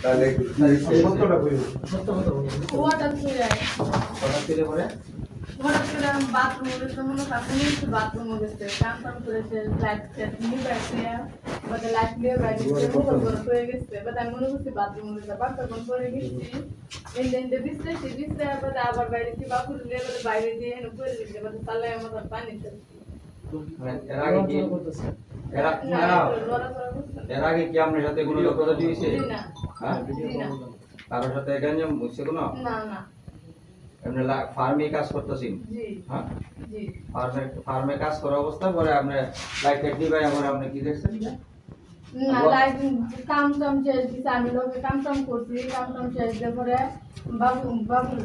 তাহলে সত্যটা কই সত্য কথা বলুন। হঠাৎ করে হঠাৎ করে পরে হঠাৎ করে আমি বাথরুমে গেছে মনে কাকুনি একটু বাথরুমে গেছে কাম টাম করেছে লাইট নিয়ে গেছে বাদে লাইট নিয়ে গেছে মোবাইল করে হয়ে গেছে বাদে আমি মনে করছি বাথরুমে গেছে বাচ্চা কোন করে গেছি এন্ডে বিস্তে বাদে আবার বাইরে কি বাবু নিয়ে বাদে বাইরে দিয়ে এনে করে দিতে বাদে তালায় আমার পানি চলছে এর আগে কি এরা না না লড়া করা করছে এর আগে কি আপনার সাথে কোনো লোক কথা দিয়েছে জি না হ্যাঁ জি না কারোর সাথে গঞ্জাম হচ্ছে কোনো না না আপনি ফার্মে কাজ করতেছেন জি হ্যাঁ জি ফার্মে কাজ করা অবস্থা পরে আপনি লাইট টাইট দিবাই আমার আপনি কি দেখছেন না লাইট কাম টাম শেষ দিছে আমি লোকে কাম টাম করছি কাম টাম শেষ দিয়ে পরে বাবু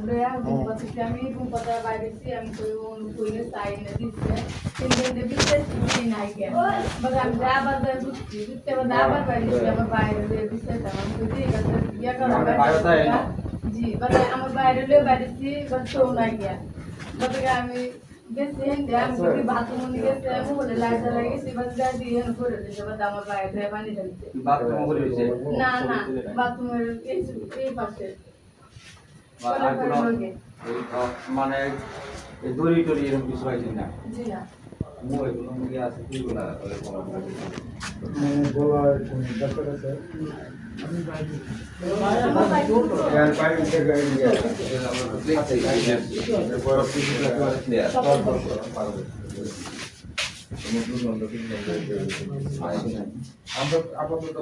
রেয়া বুম্পা থেকে আমি বুম্পাটা বাইরেছি আমি কইলে চাই না দিচ্ছে তিন দিচ্ছে তিন নাই গে বাবা আমি আবার যাই বুঝছি বুঝতে আবার বাইরেছি আমার বাইরে দিচ্ছে আমি তো ঠিক আছে ইয়া করা জি বাবা আমার বাইরে লয়ে বাইরেছি বাস তো নাই গিয়া বাবা আমি গেছি আমি যদি বাথরুমে গেছে আমি বলে লাইট জ্বালাই গেছি বাস যা দিয়ে করে দিছে বাবা আমার বাইরে পানি ঢালছে বাথরুম করে দিয়েছে না না বাথরুমের এই পাশে আর কোনো মানে দড়ি টড়ি এরকম কিছু হয়েছে না জি না মই কোনো মুখে আছে কি বলা বলা ডাক্তার আছে আমার বাইরে यार पाइप से गए ये আমরা ক্লিক থেকে এরপর কিছু টাকা আছে সমুদ্র বন্ধ কিন্তু আমরা আপাতত